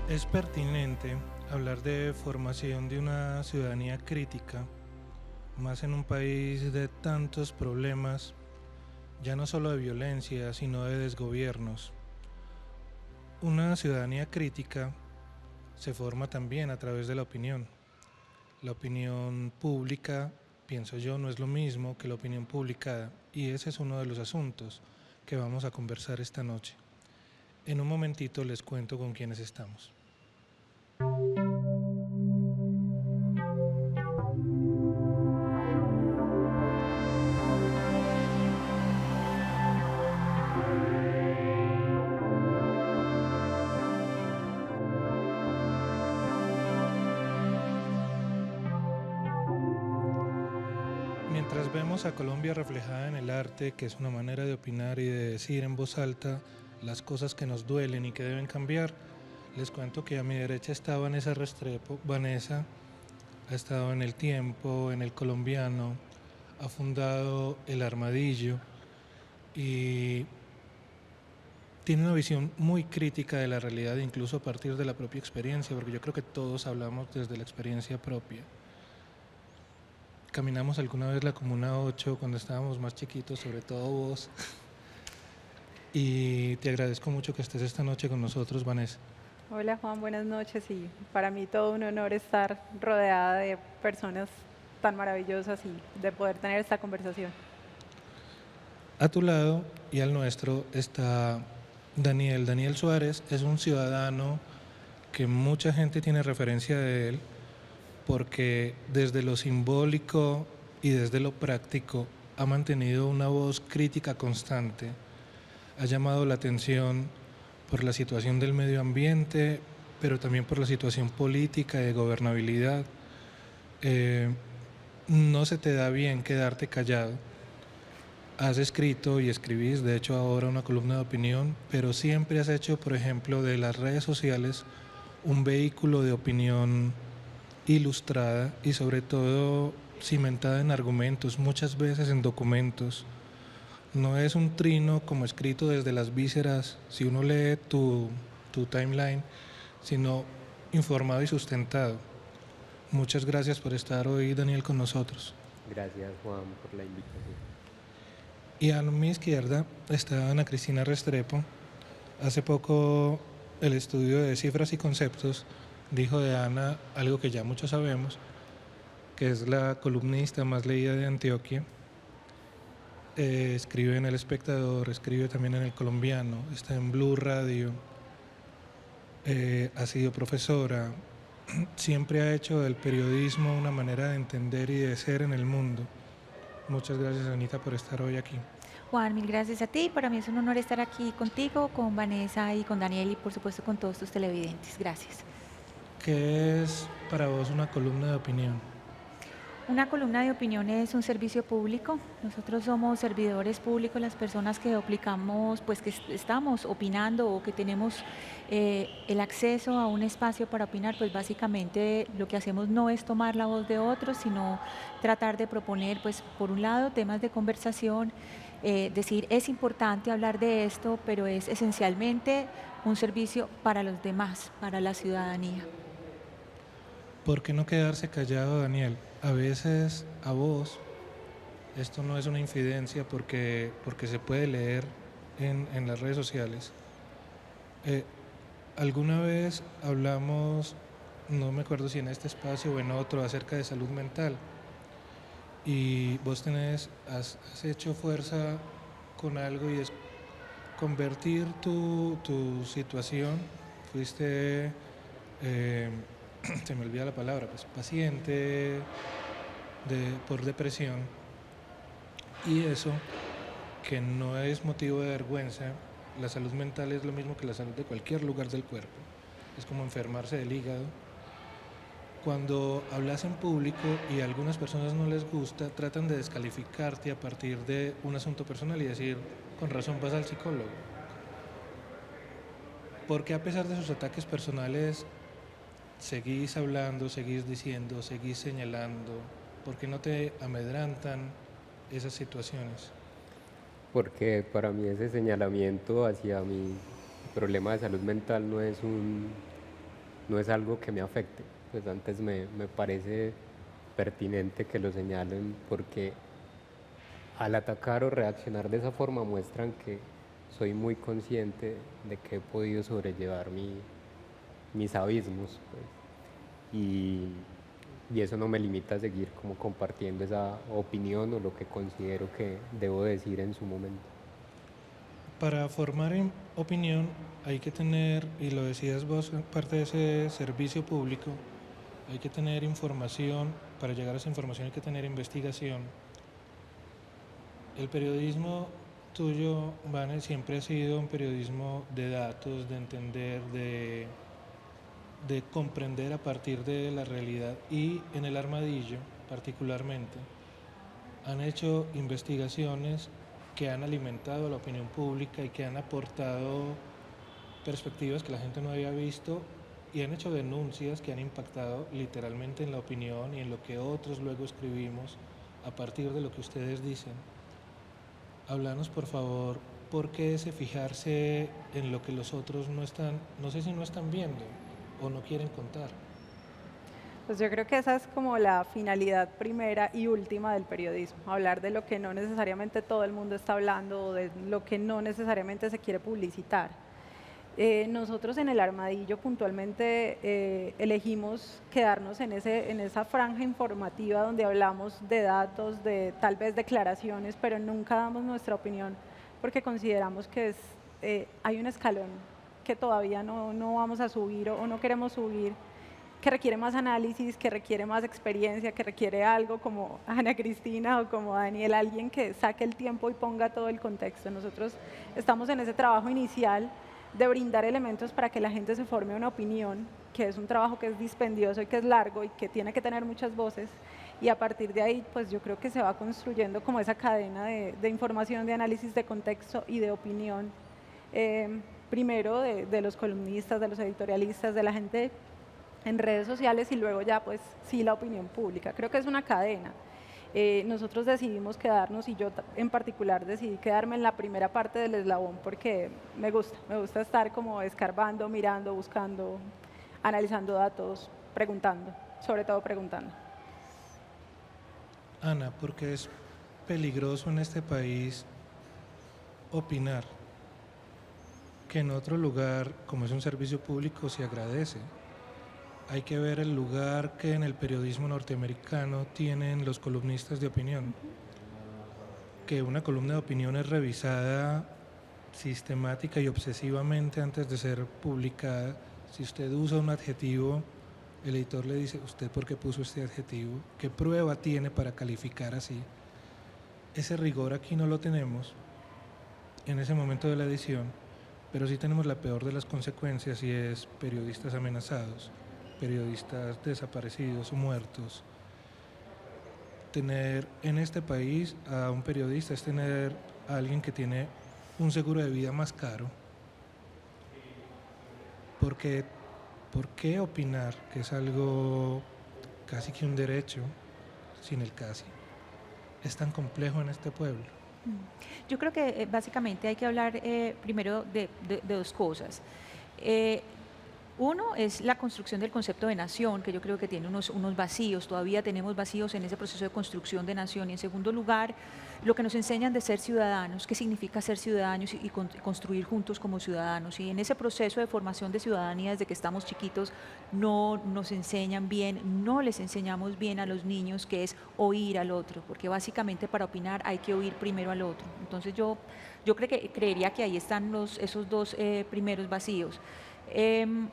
Es pertinente hablar de formación de una ciudadanía crítica, más en un país de tantos problemas, ya no solo de violencia, sino de desgobiernos. Una ciudadanía crítica se forma también a través de la opinión. La opinión pública, pienso yo, no es lo mismo que la opinión publicada, y ese es uno de los asuntos que vamos a conversar esta noche. En un momentito les cuento con quiénes estamos. Mientras vemos a Colombia reflejada en el arte, que es una manera de opinar y de decir en voz alta las cosas que nos duelen y que deben cambiar, les cuento que a mi derecha está Vanessa Restrepo. Vanessa ha estado en El Tiempo, en El Colombiano, ha fundado El Armadillo y tiene una visión muy crítica de la realidad, incluso a partir de la propia experiencia, porque yo creo que todos hablamos desde la experiencia propia. Caminamos alguna vez la Comuna 8 cuando estábamos más chiquitos, sobre todo vos. Y te agradezco mucho que estés esta noche con nosotros, Vanessa. Hola Juan, buenas noches y para mí todo un honor estar rodeada de personas tan maravillosas y de poder tener esta conversación. A tu lado y al nuestro está Daniel. Daniel Suárez es un ciudadano que mucha gente tiene referencia de él porque desde lo simbólico y desde lo práctico ha mantenido una voz crítica constante. Ha llamado la atención por la situación del medio ambiente, pero también por la situación política y de gobernabilidad. No se te da bien quedarte callado. Has escrito y escribís, de hecho ahora una columna de opinión, pero siempre has hecho, por ejemplo, de las redes sociales un vehículo de opinión ilustrada y sobre todo cimentada en argumentos, muchas veces en documentos. No es un trino como escrito desde las vísceras, si uno lee tu timeline, sino informado y sustentado. Muchas gracias por estar hoy, Daniel, con nosotros. Gracias Juan por la invitación. Y a mi izquierda está Ana Cristina Restrepo. Hace poco el estudio de cifras y conceptos dijo de Ana algo que ya muchos sabemos, que es la columnista más leída de Antioquia. Escribe en El Espectador, escribe también en El Colombiano, está en Blue Radio, ha sido profesora, siempre ha hecho del periodismo una manera de entender y de ser en el mundo. Muchas gracias, Anita, por estar hoy aquí. Juan, mil gracias a ti. Para mí es un honor estar aquí contigo, con Vanessa y con Daniel y por supuesto con todos tus televidentes. Gracias. ¿Qué es para vos una columna de opinión? Una columna de opinión es un servicio público. Nosotros somos servidores públicos, las personas que aplicamos, pues que estamos opinando o que tenemos el acceso a un espacio para opinar, pues básicamente lo que hacemos no es tomar la voz de otros, sino tratar de proponer, pues por un lado, temas de conversación, decir es importante hablar de esto, pero es esencialmente un servicio para los demás, para la ciudadanía. ¿Por qué no quedarse callado, Daniel? A veces a vos, esto no es una infidencia porque se puede leer en las redes sociales. Eh, Alguna vez hablamos, no me acuerdo si en este espacio o en otro, acerca de salud mental. Y vos has hecho fuerza con algo y es convertir tu situación. Fuiste, eh, se me olvida la palabra, pues paciente por depresión. Y eso, que no es motivo de vergüenza, la salud mental es lo mismo que la salud de cualquier lugar del cuerpo. Es como enfermarse del hígado. Cuando hablas en público y a algunas personas no les gusta, tratan de descalificarte a partir de un asunto personal y decir, con razón vas al psicólogo. Porque a pesar de sus ataques personales, seguís hablando, seguís diciendo, seguís señalando? ¿Por qué no te amedrantan esas situaciones? Porque para mí ese señalamiento hacia mi problema de salud mental no es no es algo que me afecte. Pues antes me parece pertinente que lo señalen porque al atacar o reaccionar de esa forma muestran que soy muy consciente de que he podido sobrellevar mis abismos, pues, y eso no me limita a seguir como compartiendo esa opinión o lo que considero que debo decir en su momento. Para formar opinión hay que tener, y lo decías vos, parte de ese servicio público, hay que tener información, para llegar a esa información hay que tener investigación. El periodismo tuyo, Vane, siempre ha sido un periodismo de datos, de entender, de comprender a partir de la realidad, y en el Armadillo particularmente han hecho investigaciones que han alimentado la opinión pública y que han aportado perspectivas que la gente no había visto, y han hecho denuncias que han impactado literalmente en la opinión y en lo que otros luego escribimos a partir de lo que ustedes dicen. Háblanos, por favor, ¿por qué ese fijarse en lo que los otros no están, no sé si no están viendo o no quieren contar? Pues yo creo que esa es como la finalidad primera y última del periodismo, hablar de lo que no necesariamente todo el mundo está hablando o de lo que no necesariamente se quiere publicitar. Nosotros en el Armadillo puntualmente elegimos quedarnos en esa franja informativa donde hablamos de datos, de tal vez declaraciones, pero nunca damos nuestra opinión porque consideramos que hay un escalón que todavía no vamos a subir o no queremos subir, que requiere más análisis, que requiere más experiencia, que requiere algo como Ana Cristina o como Daniel, alguien que saque el tiempo y ponga todo el contexto. Nosotros estamos en ese trabajo inicial de brindar elementos para que la gente se forme una opinión, que es un trabajo que es dispendioso y que es largo y que tiene que tener muchas voces, y a partir de ahí pues yo creo que se va construyendo como esa cadena de información, de análisis, de contexto y de opinión, primero de los columnistas, de los editorialistas, de la gente en redes sociales y luego ya pues sí la opinión pública. Creo que es una cadena. Nosotros decidimos quedarnos, y yo en particular decidí quedarme en la primera parte del eslabón porque me gusta estar como escarbando, mirando, buscando, analizando datos, preguntando, sobre todo preguntando. Ana, ¿por qué es peligroso en este país opinar que en otro lugar, como es un servicio público, se agradece? Hay que ver el lugar que en el periodismo norteamericano tienen los columnistas de opinión. Que una columna de opinión es revisada sistemática y obsesivamente antes de ser publicada. Si usted usa un adjetivo, el editor le dice, ¿usted por qué puso este adjetivo? ¿Qué prueba tiene para calificar así? Ese rigor aquí no lo tenemos en ese momento de la edición, pero sí tenemos la peor de las consecuencias, y es periodistas amenazados, periodistas desaparecidos o muertos. Tener en este país a un periodista es tener a alguien que tiene un seguro de vida más caro. ¿Por qué opinar, que es algo casi que un derecho, sin el casi, es tan complejo en este pueblo? Yo creo que básicamente hay que hablar primero de dos cosas. Uno es la construcción del concepto de nación, que yo creo que tiene unos vacíos, todavía tenemos vacíos en ese proceso de construcción de nación. Y en segundo lugar, lo que nos enseñan de ser ciudadanos, qué significa ser ciudadanos y construir juntos como ciudadanos. Y en ese proceso de formación de ciudadanía, desde que estamos chiquitos, no nos enseñan bien, no les enseñamos bien a los niños qué es oír al otro, porque básicamente para opinar hay que oír primero al otro. Entonces yo creería que ahí están esos dos primeros vacíos.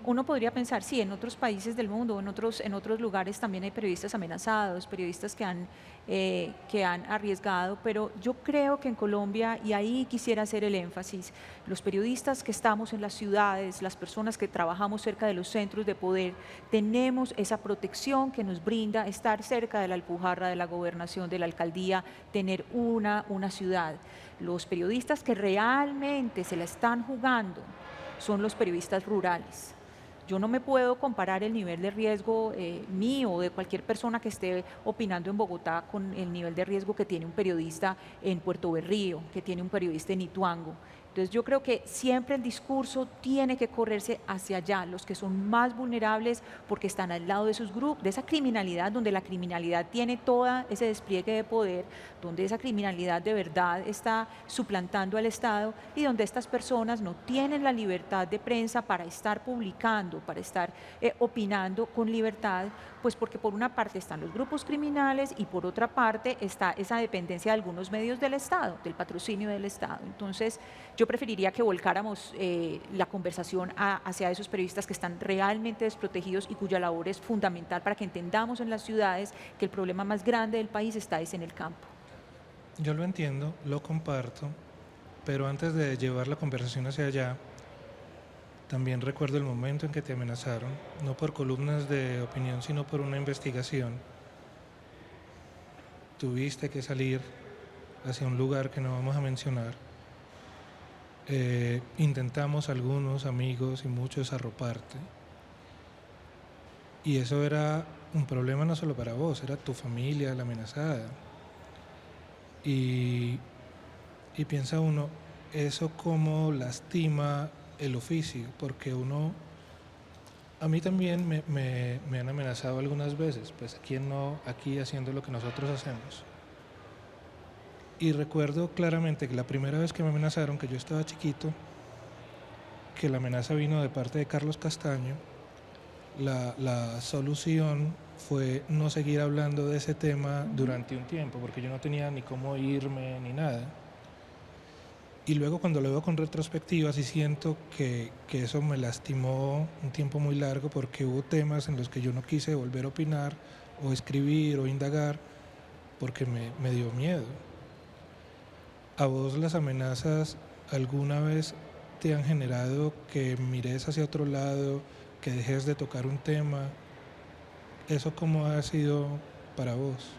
Uno podría pensar, sí, en otros países del mundo, en otros lugares también hay periodistas amenazados, periodistas que han arriesgado, pero yo creo que en Colombia, y ahí quisiera hacer el énfasis, los periodistas que estamos en las ciudades, las personas que trabajamos cerca de los centros de poder, tenemos esa protección que nos brinda estar cerca de la alpujarra de la gobernación, de la alcaldía, tener una ciudad. Los periodistas que realmente se la están jugando son los periodistas rurales. Yo no me puedo comparar el nivel de riesgo mío o de cualquier persona que esté opinando en Bogotá con el nivel de riesgo que tiene un periodista en Puerto Berrío, que tiene un periodista en Ituango. Entonces yo creo que siempre el discurso tiene que correrse hacia allá, los que son más vulnerables porque están al lado de sus grupos, de esa criminalidad, donde la criminalidad tiene todo ese despliegue de poder, donde esa criminalidad de verdad está suplantando al Estado y donde estas personas no tienen la libertad de prensa para estar publicando, para estar opinando con libertad, pues porque por una parte están los grupos criminales y por otra parte está esa dependencia de algunos medios del Estado, del patrocinio del Estado. Entonces, yo preferiría que volcáramos la conversación hacia esos periodistas que están realmente desprotegidos y cuya labor es fundamental para que entendamos en las ciudades que el problema más grande del país está en el campo. Yo lo entiendo, lo comparto, pero antes de llevar la conversación hacia allá, también recuerdo el momento en que te amenazaron, no por columnas de opinión, sino por una investigación. Tuviste que salir hacia un lugar que no vamos a mencionar. Intentamos algunos amigos y muchos arroparte. Y eso era un problema no solo para vos, era tu familia la amenazada. Y piensa uno, eso cómo lastima el oficio, porque a mí también me han amenazado algunas veces, pues quién no aquí haciendo lo que nosotros hacemos. Y recuerdo claramente que la primera vez que me amenazaron, que yo estaba chiquito, que la amenaza vino de parte de Carlos Castaño, la solución fue no seguir hablando de ese tema durante un tiempo, porque yo no tenía ni cómo irme ni nada. Y luego cuando lo veo con retrospectiva sí siento que eso me lastimó un tiempo muy largo porque hubo temas en los que yo no quise volver a opinar o escribir o indagar porque me dio miedo. ¿A vos las amenazas alguna vez te han generado que mires hacia otro lado, que dejes de tocar un tema? ¿Eso cómo ha sido para vos?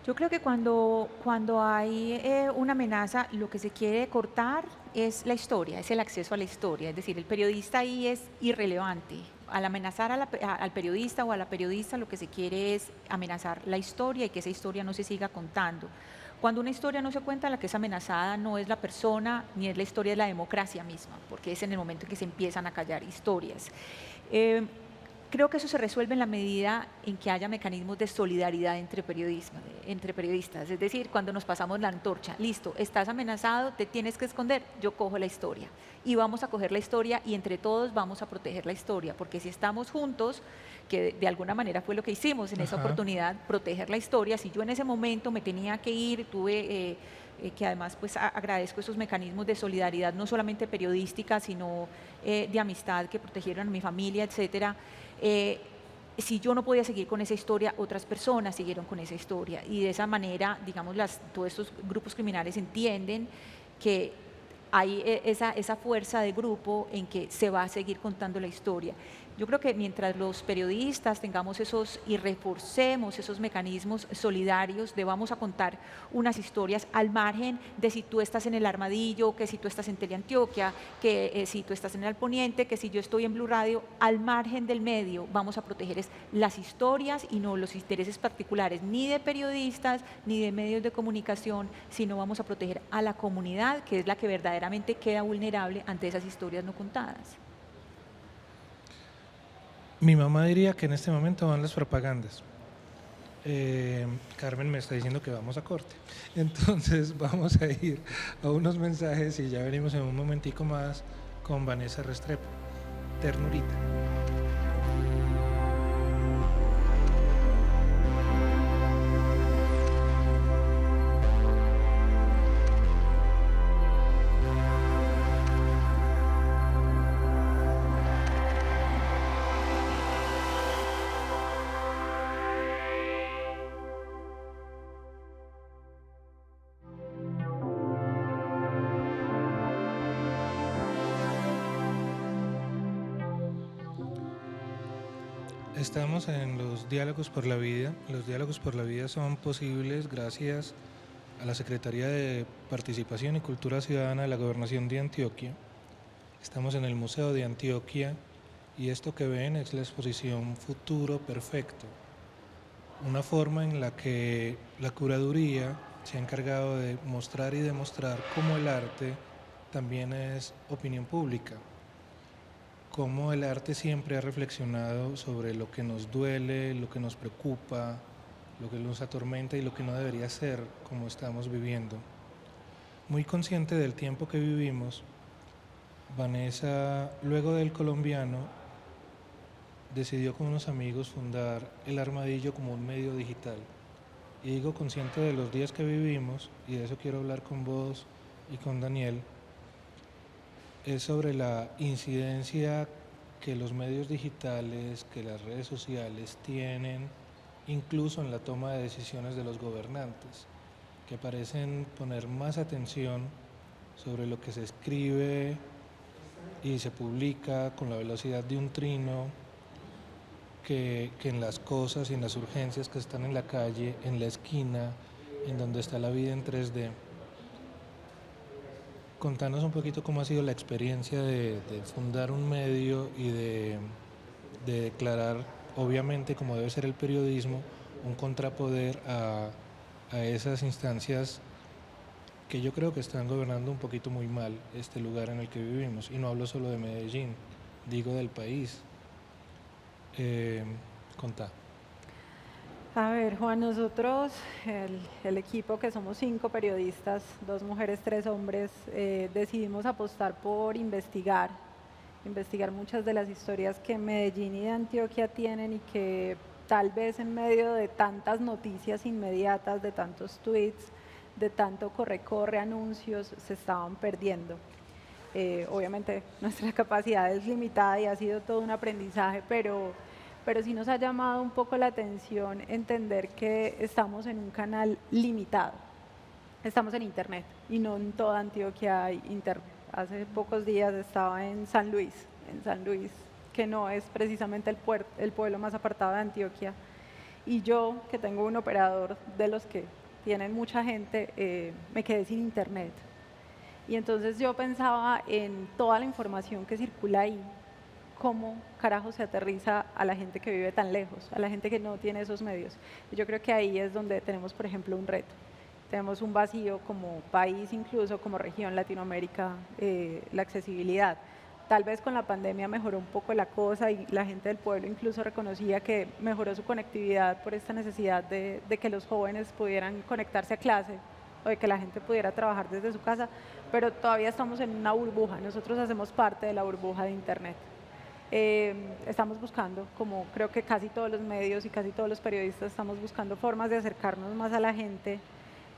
Yo creo que cuando hay una amenaza, lo que se quiere cortar es la historia, es el acceso a la historia. Es decir, el periodista ahí es irrelevante. Al amenazar al periodista o a la periodista, lo que se quiere es amenazar la historia y que esa historia no se siga contando. Cuando una historia no se cuenta, la que es amenazada no es la persona ni es la historia de la democracia misma, porque es en el momento en que se empiezan a callar historias. Creo que eso se resuelve en la medida en que haya mecanismos de solidaridad entre periodistas. Es decir, cuando nos pasamos la antorcha, listo, estás amenazado, te tienes que esconder, yo cojo la historia. Y vamos a coger la historia y entre todos vamos a proteger la historia, porque si estamos juntos, que de alguna manera fue lo que hicimos en esa oportunidad, proteger la historia, si yo en ese momento me tenía que ir, tuve... que además pues agradezco esos mecanismos de solidaridad, no solamente periodística, sino de amistad que protegieron a mi familia, etcétera. Si yo no podía seguir con esa historia, otras personas siguieron con esa historia y de esa manera, digamos, todos estos grupos criminales entienden que hay esa fuerza de grupo en que se va a seguir contando la historia. Yo creo que mientras los periodistas tengamos y reforcemos esos mecanismos solidarios de vamos a contar unas historias al margen de si tú estás en el Armadillo, que si tú estás en Teleantioquia, que si tú estás en el Poniente, que si yo estoy en Blue Radio, al margen del medio vamos a proteger las historias y no los intereses particulares ni de periodistas ni de medios de comunicación, sino vamos a proteger a la comunidad, que es la que verdaderamente queda vulnerable ante esas historias no contadas. Mi mamá diría que en este momento van las propagandas. Carmen me está diciendo que vamos a corte. Entonces vamos a ir a unos mensajes y ya venimos en un momentico más con Vanessa Restrepo. Ternurita. Estamos en los Diálogos por la Vida. Los Diálogos por la Vida son posibles gracias a la Secretaría de Participación y Cultura Ciudadana de la Gobernación de Antioquia. Estamos en el Museo de Antioquia y esto que ven es la exposición Futuro Perfecto, una forma en la que la curaduría se ha encargado de mostrar y demostrar cómo el arte también es opinión pública, cómo el arte siempre ha reflexionado sobre lo que nos duele, lo que nos preocupa, lo que nos atormenta y lo que no debería ser como estamos viviendo. Muy consciente del tiempo que vivimos, Vanessa, luego del colombiano, decidió con unos amigos fundar El Armadillo como un medio digital. Y digo consciente de los días que vivimos, y de eso quiero hablar con vos y con Daniel, es sobre la incidencia que los medios digitales, que las redes sociales tienen, incluso en la toma de decisiones de los gobernantes, que parecen poner más atención sobre lo que se escribe y se publica con la velocidad de un trino que en las cosas y en las urgencias que están en la calle, en la esquina, en donde está la vida en 3D. Contanos un poquito cómo ha sido la experiencia de fundar un medio y de declarar, obviamente como debe ser el periodismo, un contrapoder a esas instancias que yo creo que están gobernando un poquito muy mal este lugar en el que vivimos. Y no hablo solo de Medellín, digo del país. Contá. A ver, Juan, nosotros, el equipo que somos 5 periodistas, 2 mujeres, 3 hombres, decidimos apostar por investigar muchas de las historias que Medellín y de Antioquia tienen y que tal vez en medio de tantas noticias inmediatas, de tantos tweets, de tanto corre-corre, anuncios, se estaban perdiendo. Obviamente nuestra capacidad es limitada y ha sido todo un aprendizaje, pero sí nos ha llamado un poco la atención entender que estamos en un canal limitado. Estamos en internet y no en toda Antioquia hay internet. Hace pocos días estaba en San Luis, que no es precisamente el pueblo más apartado de Antioquia. Y yo, que tengo un operador de los que tienen mucha gente, me quedé sin internet. Y entonces yo pensaba en toda la información que circula ahí, cómo carajo se aterriza a la gente que vive tan lejos, a la gente que no tiene esos medios. Y yo creo que ahí es donde tenemos, por ejemplo, un reto. Tenemos un vacío como país, incluso como región Latinoamérica, la accesibilidad. Tal vez con la pandemia mejoró un poco la cosa y la gente del pueblo incluso reconocía que mejoró su conectividad por esta necesidad de que los jóvenes pudieran conectarse a clase o de que la gente pudiera trabajar desde su casa, pero todavía estamos en una burbuja. Nosotros hacemos parte de la burbuja de internet. Estamos buscando, como creo que casi todos los medios y casi todos los periodistas, estamos buscando formas de acercarnos más a la gente,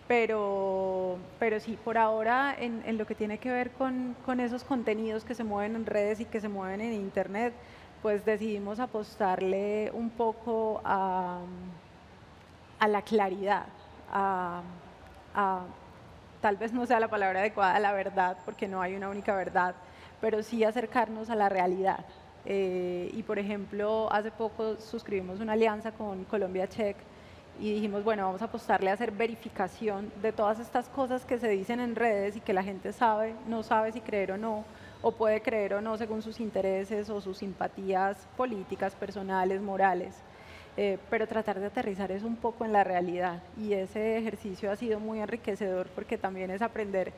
pero sí, por ahora en lo que tiene que ver con esos contenidos que se mueven en redes y que se mueven en internet, pues decidimos apostarle un poco a la claridad, tal vez no sea la palabra adecuada, a la verdad, porque no hay una única verdad, pero sí acercarnos a la realidad. Y por ejemplo, hace poco suscribimos una alianza con Colombia Check y dijimos, bueno, vamos a apostarle a hacer verificación de todas estas cosas que se dicen en redes y que la gente no sabe si creer o no, o puede creer o no según sus intereses o sus simpatías políticas, personales, morales. Pero tratar de aterrizar eso un poco en la realidad, y ese ejercicio ha sido muy enriquecedor porque también es aprender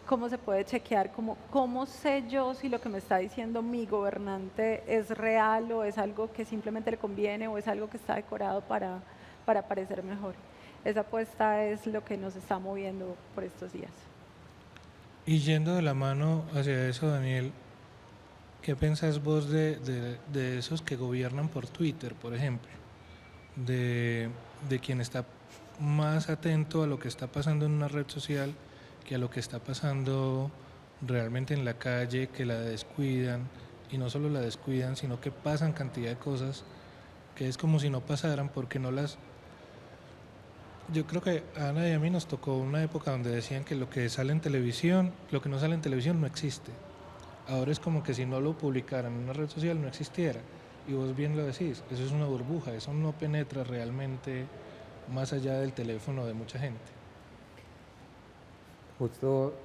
cómo se puede chequear, cómo sé yo si lo que me está diciendo mi gobernante es real o es algo que simplemente le conviene o es algo que está decorado para parecer mejor. Esa apuesta es lo que nos está moviendo por estos días. Y yendo de la mano hacia eso, Daniel, ¿qué pensás vos de esos que gobiernan por Twitter, por ejemplo? De quien está más atento a lo que está pasando en una red social que a lo que está pasando realmente en la calle, que la descuidan, y no solo la descuidan, sino que pasan cantidad de cosas que es como si no pasaran porque no las... Yo creo que a Ana y a mí nos tocó una época donde decían que lo que sale en televisión, lo que no sale en televisión no existe. Ahora es como que si no lo publicaran en una red social no existiera. Y vos bien lo decís, eso es una burbuja, eso no penetra realmente más allá del teléfono de mucha gente. Justo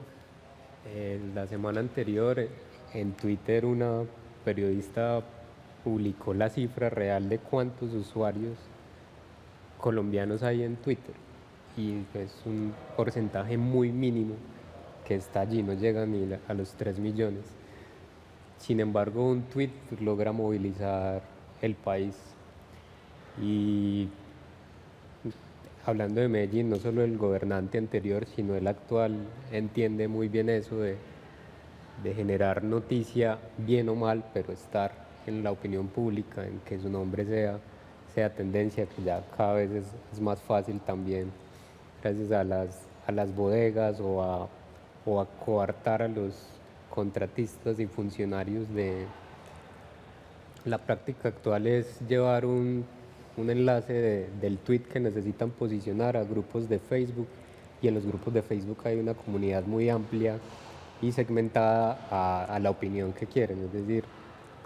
la semana anterior en Twitter una periodista publicó la cifra real de cuántos usuarios colombianos hay en Twitter y es un porcentaje muy mínimo que está allí, no llega ni a los 3 millones. Sin embargo, un tweet logra movilizar el país. Y hablando de Medellín, no solo el gobernante anterior, sino el actual entiende muy bien eso de generar noticia, bien o mal, pero estar en la opinión pública, en que su nombre sea tendencia, que ya cada vez es más fácil también, gracias a las bodegas o a coartar a los contratistas y funcionarios de... La práctica actual es llevar un enlace del tweet que necesitan posicionar a grupos de Facebook, y en los grupos de Facebook hay una comunidad muy amplia y segmentada a la opinión que quieren. Es decir,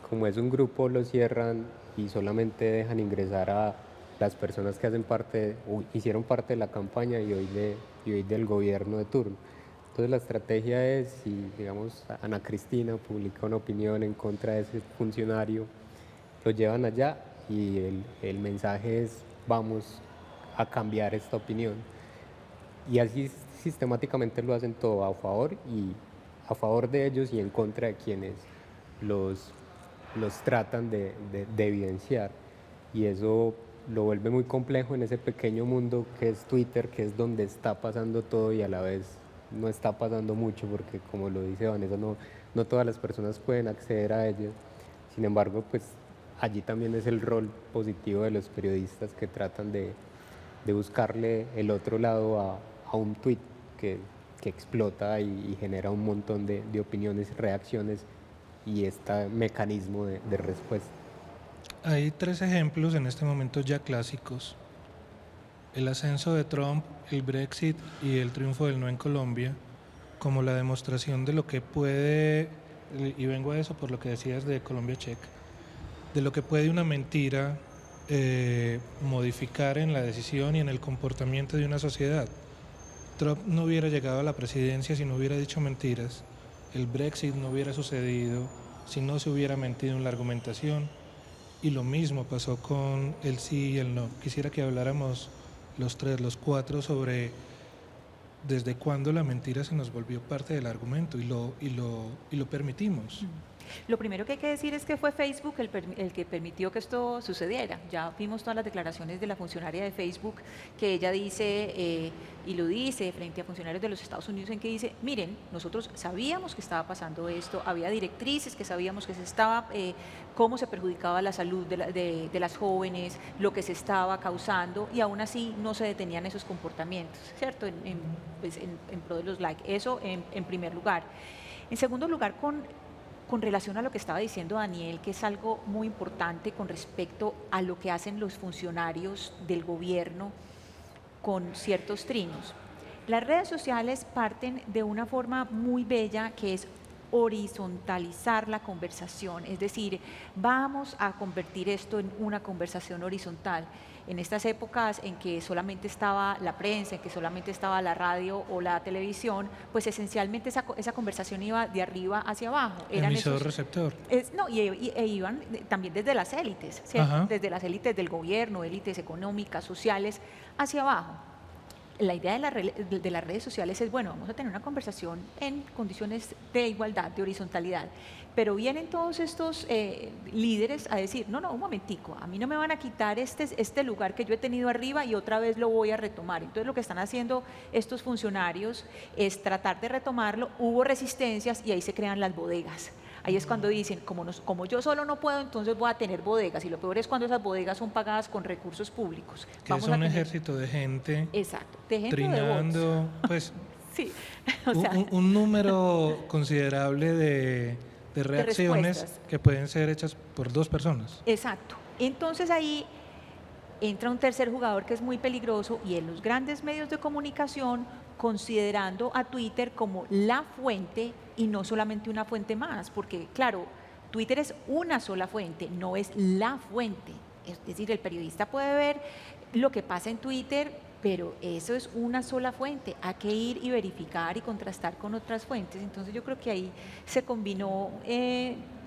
como es un grupo, lo cierran y solamente dejan ingresar a las personas que hacen parte o hicieron parte de la campaña y hoy del gobierno de turno. Entonces la estrategia es, si digamos Ana Cristina publica una opinión en contra de ese funcionario, lo llevan allá y el mensaje es: vamos a cambiar esta opinión. Y así sistemáticamente lo hacen todo a favor de ellos y en contra de quienes los tratan de evidenciar. Y eso lo vuelve muy complejo en ese pequeño mundo que es Twitter, que es donde está pasando todo y a la vez no está pasando mucho, porque como lo dice Vanessa, no todas las personas pueden acceder a ello. Sin embargo, pues allí también es el rol positivo de los periodistas que tratan de buscarle el otro lado a un tweet que explota y genera un montón de opiniones, reacciones y este mecanismo de respuesta. Hay 3 ejemplos en este momento ya clásicos: el ascenso de Trump, el Brexit y el triunfo del no en Colombia, como la demostración de lo que puede, y vengo a eso por lo que decías de Colombia Check, de lo que puede una mentira modificar en la decisión y en el comportamiento de una sociedad. Trump no hubiera llegado a la presidencia si no hubiera dicho mentiras. El Brexit no hubiera sucedido si no se hubiera mentido en la argumentación. Y lo mismo pasó con el sí y el no. Quisiera que habláramos los 3, los 4, sobre desde cuándo la mentira se nos volvió parte del argumento y lo permitimos. Lo primero que hay que decir es que fue Facebook el que permitió que esto sucediera. Ya vimos todas las declaraciones de la funcionaria de Facebook, que ella dice, y lo dice frente a funcionarios de los Estados Unidos, en que dice: miren, nosotros sabíamos que estaba pasando esto, había directrices que sabíamos que se estaba, cómo se perjudicaba la salud de las jóvenes, lo que se estaba causando, y aún así no se detenían esos comportamientos, ¿cierto? Pues, en pro de los likes. Eso en primer lugar. En segundo lugar, con relación a lo que estaba diciendo Daniel, que es algo muy importante con respecto a lo que hacen los funcionarios del gobierno con ciertos trinos. Las redes sociales parten de una forma muy bella, que es horizontalizar la conversación, es decir, vamos a convertir esto en una conversación horizontal. En estas épocas en que solamente estaba la prensa, en que solamente estaba la radio o la televisión, pues esencialmente esa conversación iba de arriba hacia abajo. Emisor, receptor. E iban también desde las élites, ¿cierto? Desde las élites del gobierno, élites económicas, sociales, hacia abajo. La idea de las redes sociales es, bueno, vamos a tener una conversación en condiciones de igualdad, de horizontalidad, pero vienen todos estos líderes a decir: no, un momentico, a mí no me van a quitar este lugar que yo he tenido arriba y otra vez lo voy a retomar. Entonces lo que están haciendo estos funcionarios es tratar de retomarlo. Hubo resistencias y ahí se crean las bodegas. Ahí es cuando dicen: como yo solo no puedo, entonces voy a tener bodegas. Y lo peor es cuando esas bodegas son pagadas con recursos públicos. Que es un ejército de gente. Exacto, de gente, trinando, pues, sí, o sea, un número considerable de reacciones que pueden ser hechas por 2 personas. Exacto. Entonces ahí entra un tercer jugador que es muy peligroso, y en los grandes medios de comunicación, considerando a Twitter como la fuente y no solamente una fuente más, porque claro, Twitter es una sola fuente, no es la fuente. Es decir, el periodista puede ver lo que pasa en Twitter, pero eso es una sola fuente. Hay que ir y verificar y contrastar con otras fuentes. Entonces yo creo que ahí se combinó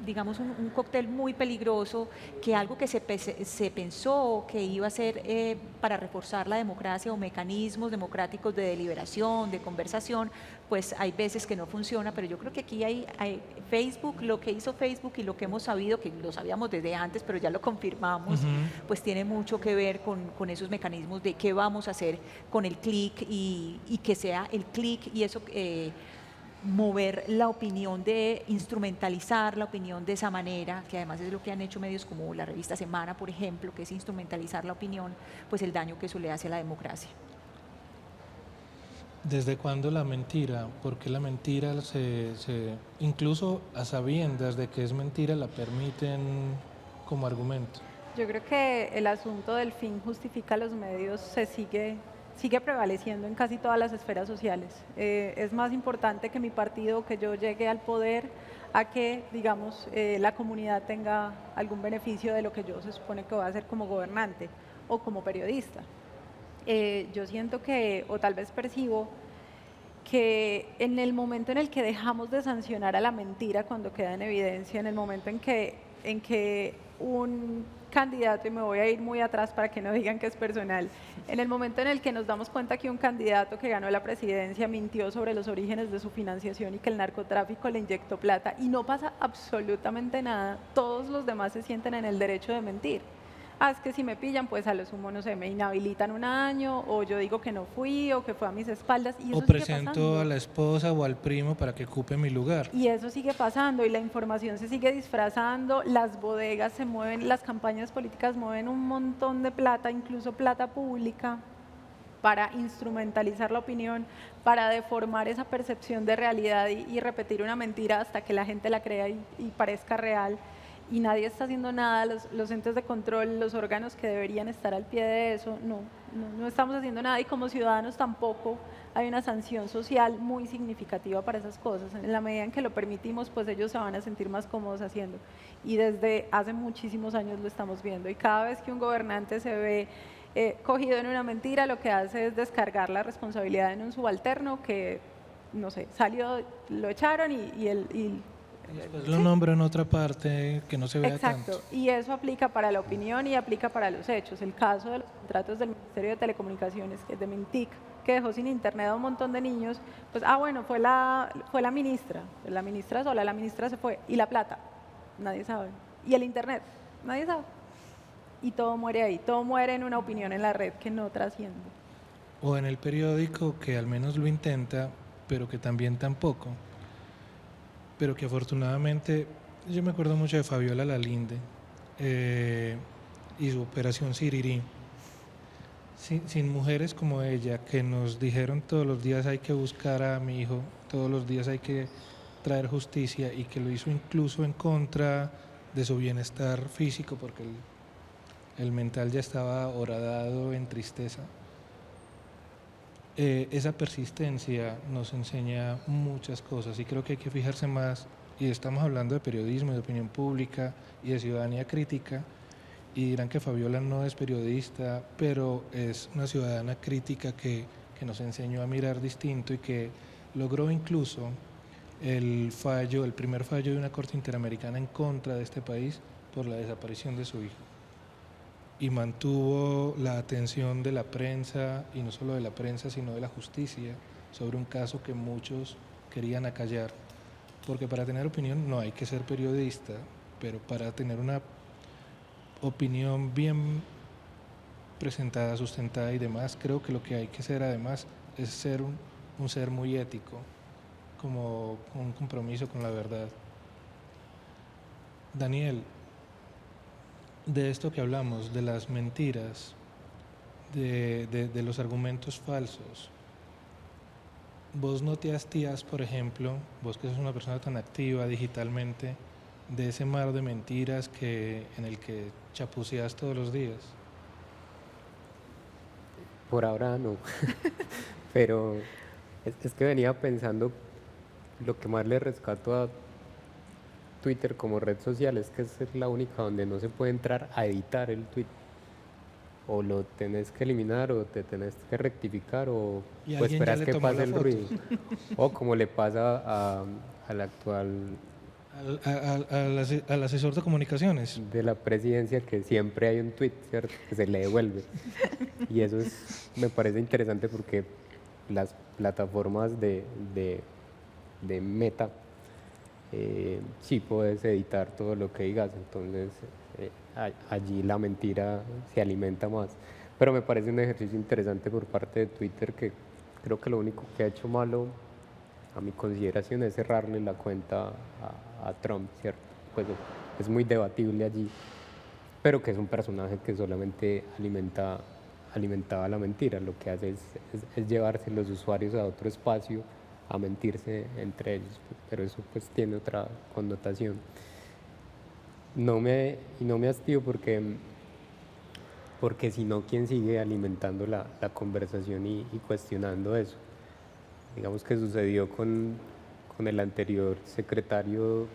digamos, un cóctel muy peligroso, que algo que se pensó que iba a ser para reforzar la democracia o mecanismos democráticos de deliberación, de conversación, pues hay veces que no funciona, pero yo creo que aquí hay Facebook, lo que hizo Facebook y lo que hemos sabido, que lo sabíamos desde antes, pero ya lo confirmamos, pues tiene mucho que ver con esos mecanismos de qué vamos a hacer con el clic y que sea el clic y eso mover la opinión, de instrumentalizar la opinión de esa manera, que además es lo que han hecho medios como la revista Semana, por ejemplo, que es instrumentalizar la opinión, pues el daño que eso le hace a la democracia. ¿Desde cuándo la mentira? ¿Por qué la mentira incluso a sabiendas de que es mentira, la permiten como argumento? Yo creo que el asunto del fin justifica los medios sigue prevaleciendo en casi todas las esferas sociales. Es más importante que mi partido, que yo llegue al poder, a que, digamos, la comunidad tenga algún beneficio de lo que yo se supone que voy a hacer como gobernante o como periodista. Yo siento que, o tal vez percibo, que en el momento en el que dejamos de sancionar a la mentira cuando queda en evidencia, en el momento en que un candidato, y me voy a ir muy atrás para que no digan que es personal, en el momento en el que nos damos cuenta que un candidato que ganó la presidencia mintió sobre los orígenes de su financiación y que el narcotráfico le inyectó plata y no pasa absolutamente nada, todos los demás se sienten en el derecho de mentir. Es que si me pillan, pues a lo sumo, no sé, me inhabilitan un año, o yo digo que no fui, o que fue a mis espaldas, y eso O sigue presento pasando. a la esposa o al primo para que ocupe mi lugar. Y eso sigue pasando, y la información se sigue disfrazando, las bodegas se mueven, las campañas políticas mueven un montón de plata, incluso plata pública, para instrumentalizar la opinión, para deformar esa percepción de realidad y repetir una mentira hasta que la gente la crea y parezca real. Y nadie está haciendo nada, los entes de control, los órganos que deberían estar al pie de eso, no estamos haciendo nada, y como ciudadanos tampoco hay una sanción social muy significativa para esas cosas. En la medida en que lo permitimos, pues ellos se van a sentir más cómodos haciendo, y desde hace muchísimos años lo estamos viendo, y cada vez que un gobernante se ve cogido en una mentira, lo que hace es descargar la responsabilidad en un subalterno que, no sé, salió, lo echaron y Después lo nombro en otra parte que no se vea exacto, tanto. y eso aplica para la opinión y aplica para los hechos. El caso de los contratos del Ministerio de Telecomunicaciones, que es de Mintic, que dejó sin internet a un montón de niños, pues, bueno, fue la ministra sola, la ministra se fue, y la plata, nadie sabe, y el internet, nadie sabe, y todo muere ahí, todo muere en una opinión en la red que no trasciende. O en el periódico, que al menos lo intenta, pero que también tampoco. Pero que afortunadamente, yo me acuerdo mucho de Fabiola Lalinde y su Operación Sirirí. Sin mujeres como ella, que nos dijeron todos los días hay que buscar a mi hijo, todos los días hay que traer justicia, y que lo hizo incluso en contra de su bienestar físico, porque el mental ya estaba horadado en tristeza. Esa persistencia nos enseña muchas cosas, y creo que hay que fijarse más, y estamos hablando de periodismo, de opinión pública y de ciudadanía crítica, y dirán que Fabiola no es periodista, pero es una ciudadana crítica que nos enseñó a mirar distinto, y que logró incluso el primer fallo de una corte interamericana en contra de este país por la desaparición de su hijo, y mantuvo la atención de la prensa, y no solo de la prensa, sino de la justicia, sobre un caso que muchos querían acallar, porque para tener opinión no hay que ser periodista, pero para tener una opinión bien presentada, sustentada y demás, creo que lo que hay que ser además es ser un ser muy ético, como un compromiso con la verdad. Daniel, de esto que hablamos, de las mentiras, de los argumentos falsos, ¿vos no te hastías, por ejemplo, vos que sos una persona tan activa digitalmente, de ese mar de mentiras en el que chapuceas todos los días? Por ahora no, pero es que venía pensando, lo que más le rescato a Twitter como red social es que es la única donde no se puede entrar a editar el tweet. O lo tenés que eliminar, o te tenés que rectificar, o Y pues alguien ya esperas le que tomó pase la el foto. ruido. O como le pasa al actual al asesor de comunicaciones. de la presidencia, que siempre hay un tweet, ¿cierto?, que se le devuelve. Y eso me parece interesante porque las plataformas de Meta, sí puedes editar todo lo que digas, entonces allí la mentira se alimenta más. Pero me parece un ejercicio interesante por parte de Twitter, que creo que lo único que ha hecho malo, a mi consideración, es cerrarle la cuenta a Trump, ¿cierto? Pues es muy debatible allí, pero que es un personaje que solamente alimentaba la mentira. Lo que hace es llevarse los usuarios a otro espacio a mentirse entre ellos, pero eso pues tiene otra connotación. No me hastío porque si no, ¿quién sigue alimentando la conversación y cuestionando eso? Digamos que sucedió con el anterior secretario,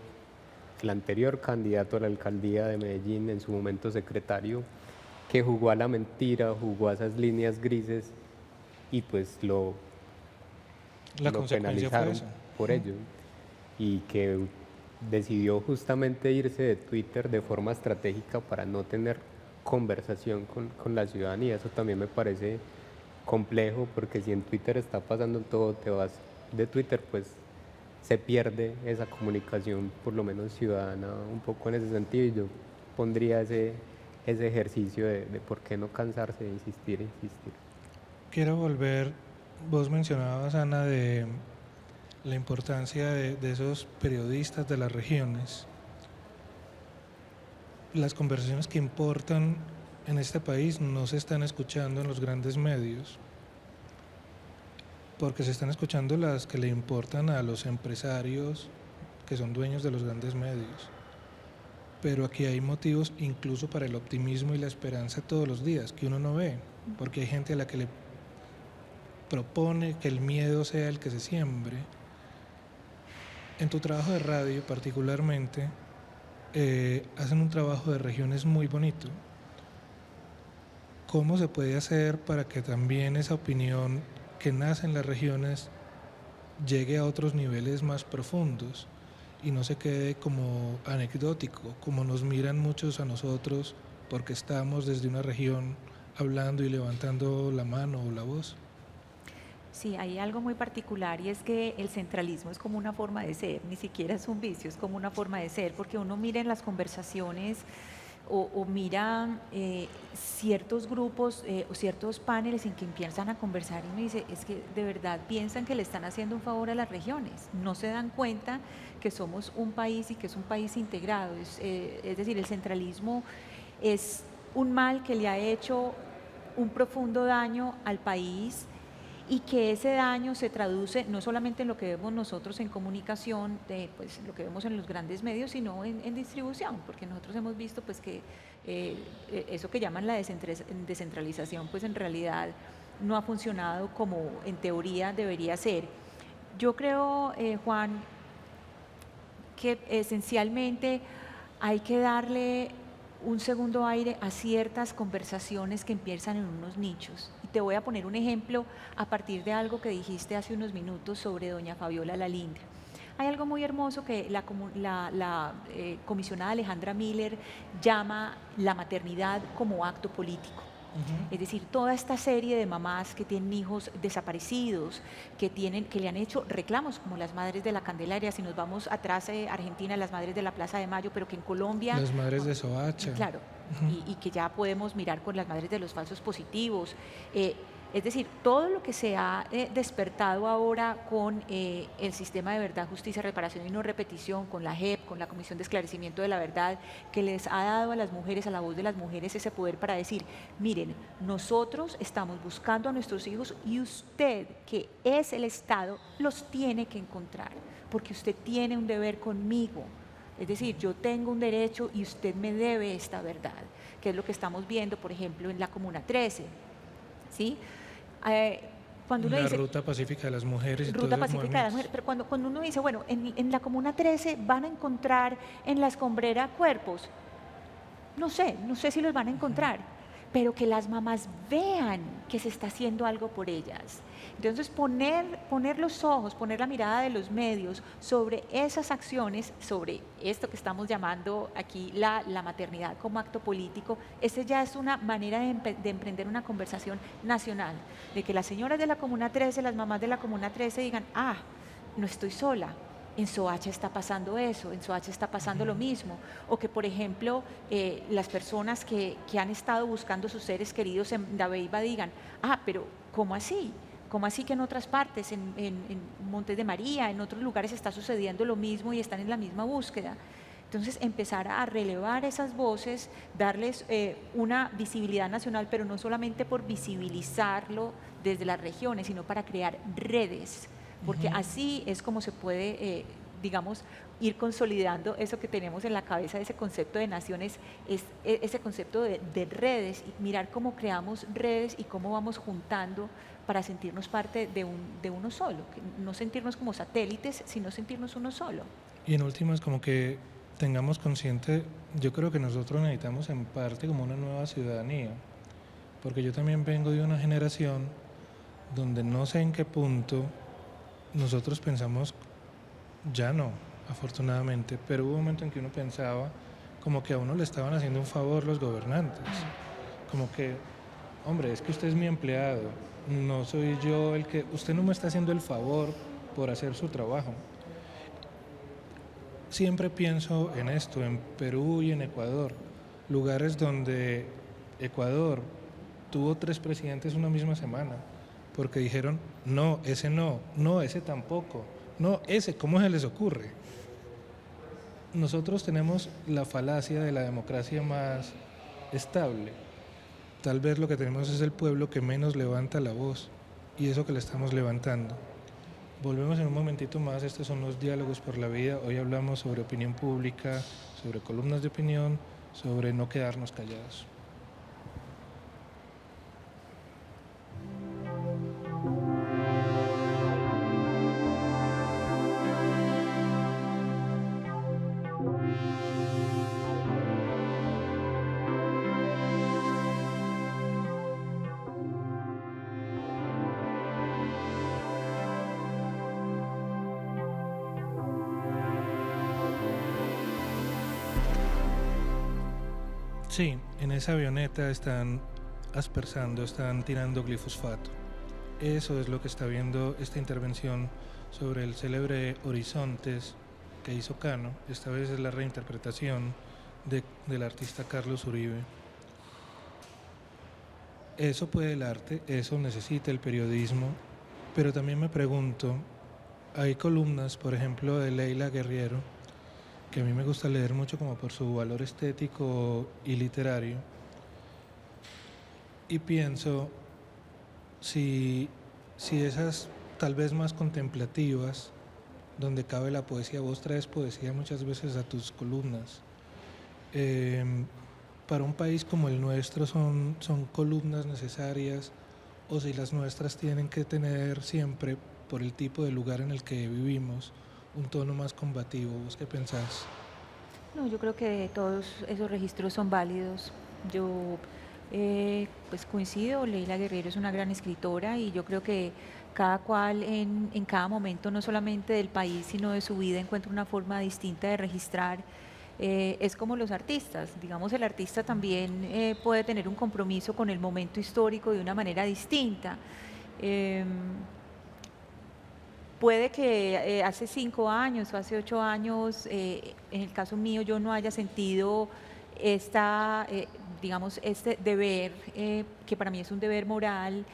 el anterior candidato a la alcaldía de Medellín, en su momento secretario, que jugó a la mentira, jugó a esas líneas grises y pues lo Consecuencia fue penalizaron eso. por ello, y que decidió justamente irse de Twitter de forma estratégica para no tener conversación con la ciudadanía. Eso también me parece complejo, porque si en Twitter está pasando todo, te vas de Twitter, pues se pierde esa comunicación, por lo menos ciudadana, un poco en ese sentido. Y yo pondría ese ejercicio de por qué no cansarse de insistir. Quiero volver, vos mencionabas, Ana, de la importancia de esos periodistas de las regiones. Las conversaciones que importan en este país no se están escuchando en los grandes medios, porque se están escuchando las que le importan a los empresarios que son dueños de los grandes medios. Pero aquí hay motivos incluso para el optimismo y la esperanza todos los días, que uno no ve, porque hay gente a la que le propone que el miedo sea el que se siembre. En tu trabajo de radio particularmente, hacen un trabajo de regiones muy bonito. ¿Cómo se puede hacer para que también esa opinión que nace en las regiones llegue a otros niveles más profundos y no se quede como anecdótico, como nos miran muchos a nosotros porque estamos desde una región hablando y levantando la mano o la voz? Sí, hay algo muy particular, y es que el centralismo es como una forma de ser, ni siquiera es un vicio, es como una forma de ser, porque uno mira en las conversaciones o mira ciertos grupos o ciertos paneles en que empiezan a conversar y uno dice, es que de verdad piensan que le están haciendo un favor a las regiones, no se dan cuenta que somos un país y que es un país integrado. Es decir, el centralismo es un mal que le ha hecho un profundo daño al país, y que ese daño se traduce no solamente en lo que vemos nosotros en comunicación, pues lo que vemos en los grandes medios, sino en distribución, porque nosotros hemos visto pues que eso que llaman la descentralización, pues en realidad no ha funcionado como en teoría debería ser. Yo creo, Juan, que esencialmente hay que darle un segundo aire a ciertas conversaciones que empiezan en unos nichos. Y te voy a poner un ejemplo a partir de algo que dijiste hace unos minutos sobre doña Fabiola Lalindra. Hay algo muy hermoso que la comisionada Alejandra Miller llama la maternidad como acto político. Es decir, toda esta serie de mamás que tienen hijos desaparecidos, que le han hecho reclamos, como las madres de la Candelaria, si nos vamos atrás a Argentina, las madres de la Plaza de Mayo, pero que en Colombia... Las madres de Soacha. Claro, y que ya podemos mirar con las madres de los falsos positivos. Es decir, todo lo que se ha despertado ahora con el sistema de verdad, justicia, reparación y no repetición, con la JEP, con la Comisión de Esclarecimiento de la Verdad, que les ha dado a las mujeres, a la voz de las mujeres, ese poder para decir, miren, nosotros estamos buscando a nuestros hijos y usted, que es el Estado, los tiene que encontrar, porque usted tiene un deber conmigo. Es decir, yo tengo un derecho y usted me debe esta verdad, que es lo que estamos viendo, por ejemplo, en la Comuna 13, ¿sí? Cuando uno dice, ruta pacífica de las mujeres y ruta pacífica de las mujeres, pero cuando uno dice, bueno, en la Comuna 13 van a encontrar en la escombrera cuerpos, no sé si los van a encontrar, pero que las mamás vean que se está haciendo algo por ellas, Entonces poner los ojos, poner la mirada de los medios sobre esas acciones, sobre esto que estamos llamando aquí la maternidad como acto político, esa ya es una manera de emprender una conversación nacional, de que las señoras de la Comuna 13, las mamás de la Comuna 13 digan, no estoy sola, en Soacha está pasando eso, en Soacha está pasando lo mismo, o que por ejemplo las personas que han estado buscando sus seres queridos en Dabeiba digan, pero ¿cómo así? ¿Cómo así que en otras partes, en Montes de María, en otros lugares está sucediendo lo mismo y están en la misma búsqueda? Entonces empezar a relevar esas voces, darles una visibilidad nacional, pero no solamente por visibilizarlo desde las regiones, sino para crear redes, porque así es como se puede, digamos, ir consolidando eso que tenemos en la cabeza, ese concepto de naciones, es ese concepto de redes, y mirar cómo creamos redes y cómo vamos juntando para sentirnos parte de uno solo, no sentirnos como satélites, sino sentirnos uno solo. Y en últimas, como que tengamos consciente, yo creo que nosotros necesitamos en parte como una nueva ciudadanía, porque yo también vengo de una generación donde no sé en qué punto nosotros pensamos, ya no, afortunadamente, pero hubo un momento en que uno pensaba como que a uno le estaban haciendo un favor los gobernantes, como que, hombre, es que usted es mi empleado, no soy yo el que, usted no me está haciendo el favor por hacer su trabajo. Siempre pienso en esto, en Perú y en Ecuador, lugares donde Ecuador tuvo 3 presidentes una misma semana, porque dijeron, no, ese tampoco, no, ese, ¿cómo se les ocurre? Nosotros tenemos la falacia de la democracia más estable. Tal vez lo que tenemos es el pueblo que menos levanta la voz, y eso que le estamos levantando. Volvemos en un momentito más, estos son los diálogos por la vida. Hoy hablamos sobre opinión pública, sobre columnas de opinión, sobre no quedarnos callados. Sí, en esa avioneta están aspersando, están tirando glifosfato. Eso es lo que está viendo esta intervención sobre el célebre Horizontes que hizo Cano. Esta vez es la reinterpretación del artista Carlos Uribe. Eso puede el arte, eso necesita el periodismo, pero también me pregunto, hay columnas, por ejemplo, de Leila Guerriero, que a mí me gusta leer mucho como por su valor estético y literario, y pienso si esas tal vez más contemplativas, donde cabe la poesía, vos traes poesía muchas veces a tus columnas, para un país como el nuestro son columnas necesarias, o si las nuestras tienen que tener siempre, por el tipo de lugar en el que vivimos, un tono más combativo. ¿Vos qué pensás? No, yo creo que todos esos registros son válidos. Yo pues coincido, Leila Guerrero es una gran escritora y yo creo que cada cual en cada momento, no solamente del país, sino de su vida, encuentra una forma distinta de registrar. Es como los artistas, digamos, el artista también puede tener un compromiso con el momento histórico de una manera distinta. Puede que hace 5 años o hace 8 años, en el caso mío, yo no haya sentido digamos, este deber, que para mí es un deber moral,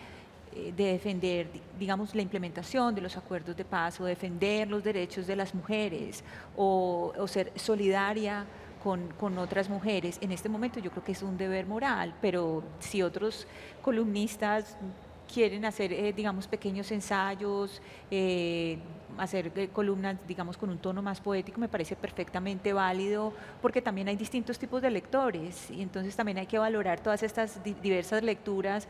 de defender, digamos, la implementación de los acuerdos de paz, o defender los derechos de las mujeres, o ser solidaria con otras mujeres. En este momento yo creo que es un deber moral, pero si otros columnistas quieren hacer, digamos, pequeños ensayos, hacer columnas, digamos, con un tono más poético, me parece perfectamente válido, porque también hay distintos tipos de lectores, y entonces también hay que valorar todas estas diversas lecturas.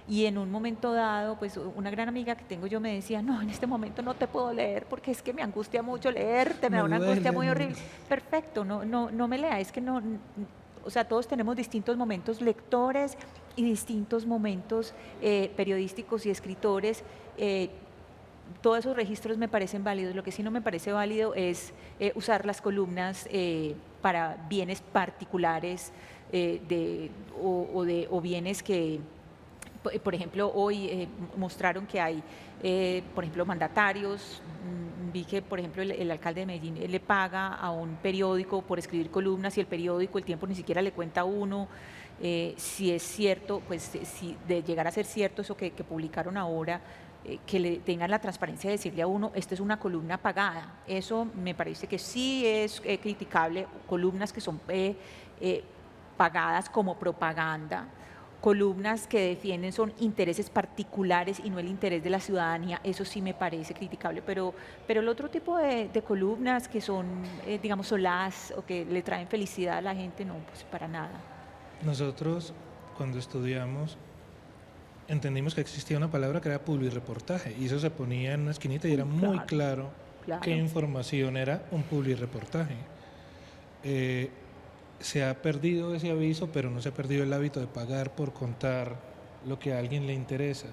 Y en un momento dado, pues una gran amiga que tengo yo me decía, no, en este momento no te puedo leer porque es que me angustia mucho leerte, me da una angustia muy horrible. Perfecto, no me lea, es que no, o sea, todos tenemos distintos momentos lectores y distintos momentos periodísticos y escritores. Todos esos registros me parecen válidos. Lo que sí no me parece válido es usar las columnas para bienes particulares o bienes que, por ejemplo, hoy mostraron que hay, por ejemplo, mandatarios. Vi que, por ejemplo, el alcalde de Medellín le paga a un periódico por escribir columnas y el periódico, El Tiempo, ni siquiera le cuenta a uno si es cierto, pues si de llegar a ser cierto eso que publicaron ahora, que le tengan la transparencia de decirle a uno, esto es una columna pagada. Eso me parece que sí es criticable, columnas que son pagadas como propaganda, columnas que defienden son intereses particulares y no el interés de la ciudadanía, eso sí me parece criticable, pero el otro tipo de columnas que son, digamos, solaz o que le traen felicidad a la gente, no, pues para nada. Nosotros, cuando estudiamos, entendimos que existía una palabra que era publirreportaje y eso se ponía en una esquinita y era muy claro qué información era un publirreportaje. Se ha perdido ese aviso, pero no se ha perdido el hábito de pagar por contar lo que a alguien le interesa.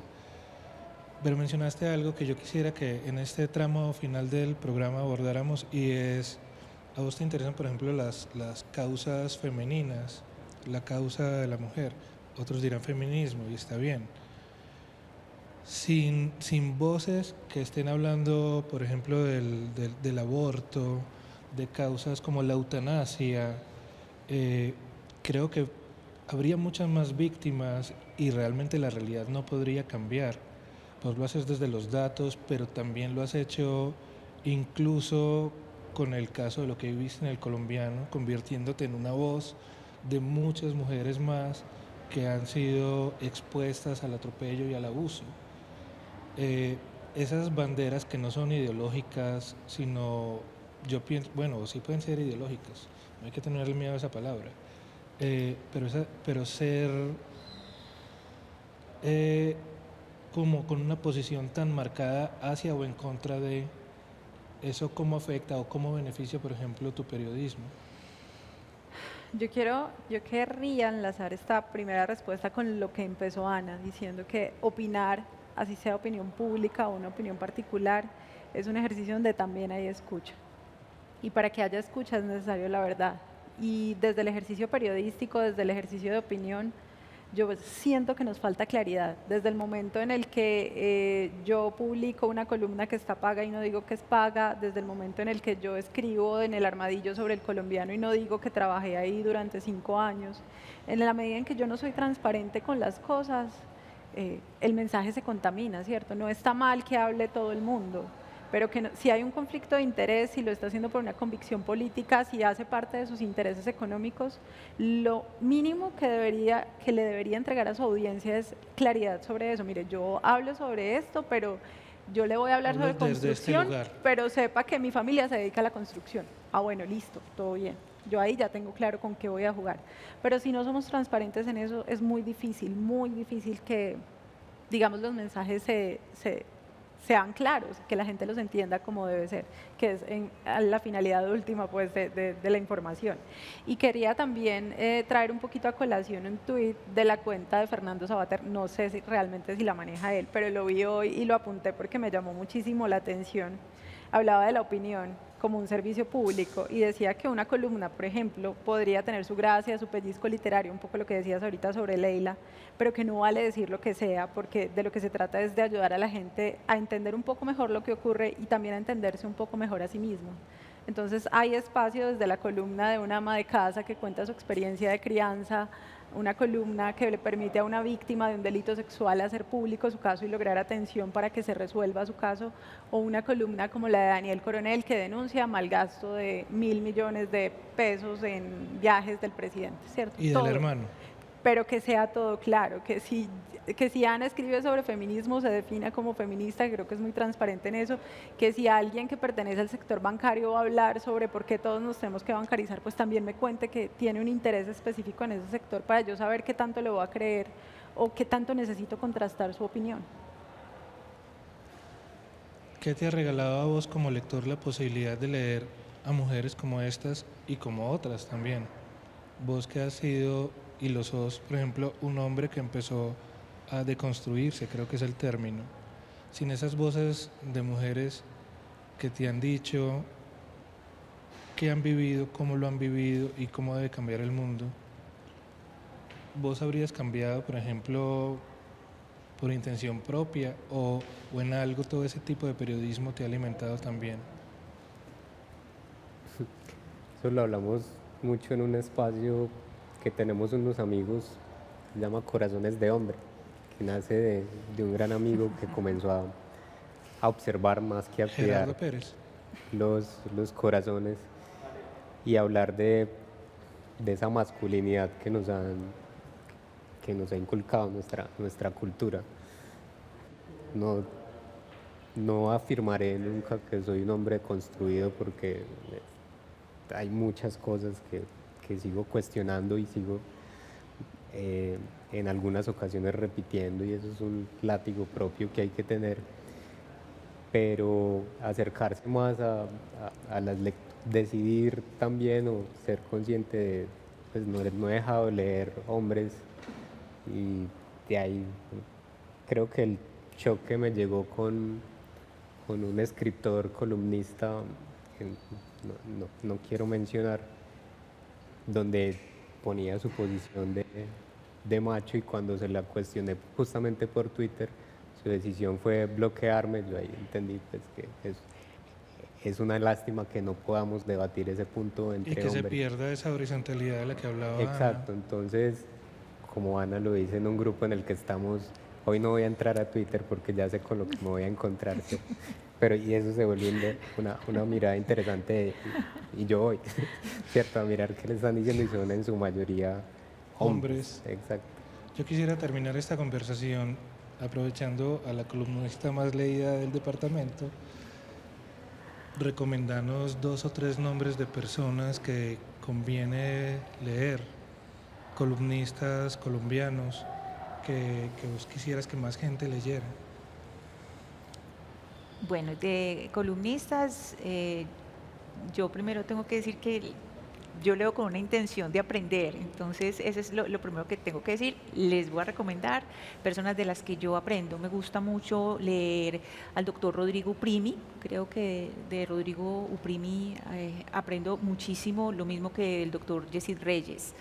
Pero mencionaste algo que yo quisiera que en este tramo final del programa abordáramos y es, ¿a vos te interesan, por ejemplo, las causas femeninas, la causa de la mujer? Otros dirán feminismo y está bien. Sin voces que estén hablando, por ejemplo, del aborto, de causas como la eutanasia, creo que habría muchas más víctimas y realmente la realidad no podría cambiar. Vos lo haces desde los datos, pero también lo has hecho incluso con el caso de lo que viviste en el colombiano, convirtiéndote en una voz de muchas mujeres más que han sido expuestas al atropello y al abuso. Esas banderas que no son ideológicas, sino, yo pienso, bueno, sí pueden ser ideológicas, no hay que tenerle miedo a esa palabra, pero ser como con una posición tan marcada hacia o en contra de eso, ¿cómo afecta o cómo beneficia, por ejemplo, tu periodismo? Yo querría enlazar esta primera respuesta con lo que empezó Ana, diciendo que opinar, así sea opinión pública o una opinión particular, es un ejercicio donde también hay escucha. Y para que haya escucha es necesario la verdad. Y desde el ejercicio periodístico, desde el ejercicio de opinión, yo siento que nos falta claridad. Desde el momento en el que yo publico una columna que está paga y no digo que es paga, desde el momento en el que yo escribo en el armadillo sobre el colombiano y no digo que trabajé ahí durante 5 años, en la medida en que yo no soy transparente con las cosas, el mensaje se contamina, ¿cierto? No está mal que hable todo el mundo, pero que no, si hay un conflicto de interés, si lo está haciendo por una convicción política, si hace parte de sus intereses económicos, lo mínimo que le debería entregar a su audiencia es claridad sobre eso. Mire, yo hablo sobre esto, pero yo le voy a hablar sobre construcción, pero sepa que mi familia se dedica a la construcción. Ah, bueno, listo, todo bien. Yo ahí ya tengo claro con qué voy a jugar. Pero si no somos transparentes en eso, es muy difícil que, digamos, los mensajes sean claros, que la gente los entienda como debe ser, que es la finalidad última pues, de la información. Y quería también traer un poquito a colación un tuit de la cuenta de Fernando Sabater, no sé realmente si la maneja él, pero lo vi hoy y lo apunté porque me llamó muchísimo la atención. Hablaba de la opinión como un servicio público y decía que una columna, por ejemplo, podría tener su gracia, su pellizco literario, un poco lo que decías ahorita sobre Leila, pero que no vale decir lo que sea, porque de lo que se trata es de ayudar a la gente a entender un poco mejor lo que ocurre y también a entenderse un poco mejor a sí mismo. Entonces hay espacio desde la columna de una ama de casa que cuenta su experiencia de crianza, una columna que le permite a una víctima de un delito sexual hacer público su caso y lograr atención para que se resuelva su caso, o una columna como la de Daniel Coronel que denuncia malgasto de 1.000 millones de pesos en viajes del presidente, ¿cierto? Y del hermano. Pero que sea todo claro, que si Ana escribe sobre feminismo se defina como feminista, creo que es muy transparente en eso, que si alguien que pertenece al sector bancario va a hablar sobre por qué todos nos tenemos que bancarizar, pues también me cuente que tiene un interés específico en ese sector para yo saber qué tanto le voy a creer o qué tanto necesito contrastar su opinión. ¿Qué te ha regalado a vos como lector la posibilidad de leer a mujeres como estas y como otras también? Vos que has sido y lo sos, por ejemplo, un hombre que empezó a deconstruirse, creo que es el término. Sin esas voces de mujeres que te han dicho qué han vivido, cómo lo han vivido y cómo debe cambiar el mundo, ¿vos habrías cambiado, por ejemplo, por intención propia o en algo todo ese tipo de periodismo te ha alimentado también? Eso lo hablamos mucho en un espacio que tenemos unos amigos, se llama Corazones de Hombre, que nace de un gran amigo que comenzó a observar más que a Gerardo cuidar Pérez. los corazones y hablar de esa masculinidad que nos ha inculcado nuestra cultura. No, no afirmaré nunca que soy un hombre construido porque hay muchas cosas que sigo cuestionando y sigo en algunas ocasiones repitiendo, y eso es un látigo propio que hay que tener, pero acercarse más a las decidir también o ser consciente de, pues no he dejado de leer hombres, y de ahí creo que el choque me llegó con un escritor columnista que no quiero mencionar, donde ponía su posición de macho, y cuando se la cuestioné justamente por Twitter, su decisión fue bloquearme. Yo ahí entendí pues, que es una lástima que no podamos debatir ese punto entre Y que hombres. se pierda esa horizontalidad de la que hablaba Exacto, Ana. entonces, como Ana lo dice en un grupo en el que estamos, hoy no voy a entrar a Twitter porque ya sé con lo que me voy a encontrar, ¿cierto? Pero y eso se vuelve una mirada interesante, y yo voy, ¿cierto? A mirar qué le están diciendo, y son en su mayoría hombres. Exacto. Yo quisiera terminar esta conversación aprovechando a la columnista más leída del departamento, recomendanos 2 o 3 nombres de personas que conviene leer, columnistas colombianos, que vos quisieras que más gente leyera. Bueno, de columnistas, yo primero tengo que decir que yo leo con una intención de aprender, entonces eso es lo primero que tengo que decir. Les voy a recomendar personas de las que yo aprendo. Me gusta mucho leer al doctor Rodrigo Uprimi, creo que de Rodrigo Uprimi aprendo muchísimo, lo mismo que del doctor Yesid Reyes.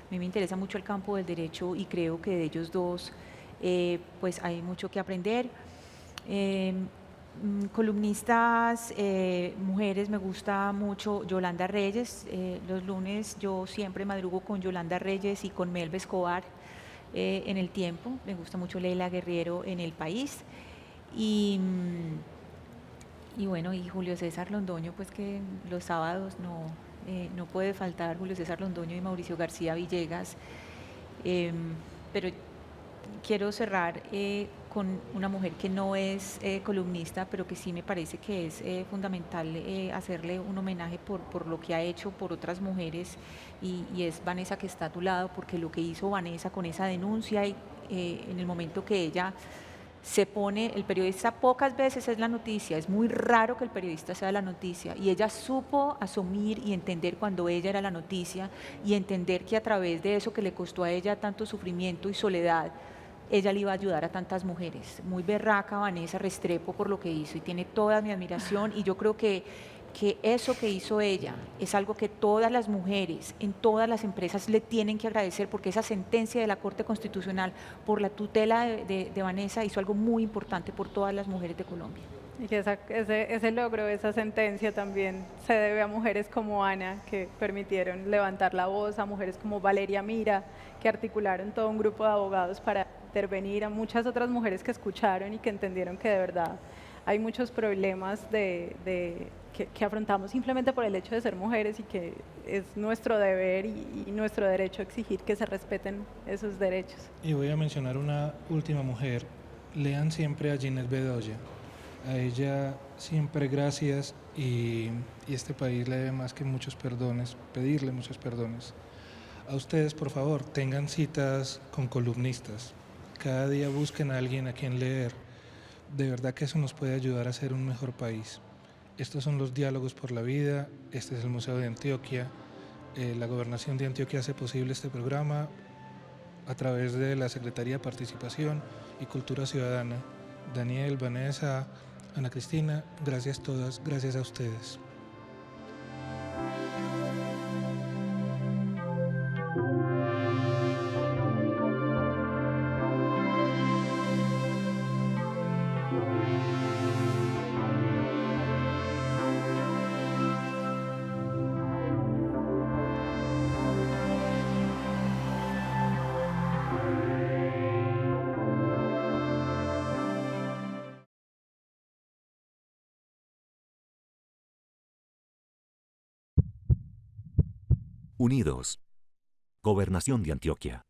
A mí me interesa mucho el campo del derecho y creo que de ellos dos pues hay mucho que aprender. Columnistas mujeres, me gusta mucho Yolanda Reyes. Los lunes yo siempre madrugo con Yolanda Reyes y con Melba Escobar en El Tiempo. Me gusta mucho Leila Guerriero en El País. Y bueno, y Julio César Londoño, pues que los sábados no puede faltar Julio César Londoño y Mauricio García Villegas. Pero quiero cerrar con una mujer que no es columnista, pero que sí me parece que es fundamental hacerle un homenaje por lo que ha hecho por otras mujeres, y es Vanessa, que está a tu lado, porque lo que hizo Vanessa con esa denuncia y en el momento que ella se pone, el periodista pocas veces es la noticia, es muy raro que el periodista sea la noticia, y ella supo asumir y entender cuando ella era la noticia, y entender que a través de eso que le costó a ella tanto sufrimiento y soledad, ella le iba a ayudar a tantas mujeres. Muy berraca Vanessa Restrepo por lo que hizo, y tiene toda mi admiración, y yo creo que eso que hizo ella es algo que todas las mujeres en todas las empresas le tienen que agradecer, porque esa sentencia de la Corte Constitucional por la tutela de Vanessa hizo algo muy importante por todas las mujeres de Colombia. Y que ese logro, esa sentencia también se debe a mujeres como Ana, que permitieron levantar la voz, a mujeres como Valeria Mira, que articularon todo un grupo de abogados para intervenir, a muchas otras mujeres que escucharon y que entendieron que de verdad hay muchos problemas que afrontamos simplemente por el hecho de ser mujeres, y que es nuestro deber y nuestro derecho exigir que se respeten esos derechos. Y voy a mencionar una última mujer. Lean siempre a Ginette Bedoya. A ella siempre gracias, y este país le debe más que muchos perdones, pedirle muchos perdones. A ustedes, por favor, tengan citas con columnistas. Cada día busquen a alguien a quien leer. De verdad que eso nos puede ayudar a ser un mejor país. Estos son los Diálogos por la Vida. Este es el Museo de Antioquia. La Gobernación de Antioquia hace posible este programa. a través de la Secretaría de Participación y Cultura Ciudadana. Daniel, Vanessa, Ana Cristina, gracias todas, gracias a ustedes. Unidos. Gobernación de Antioquia.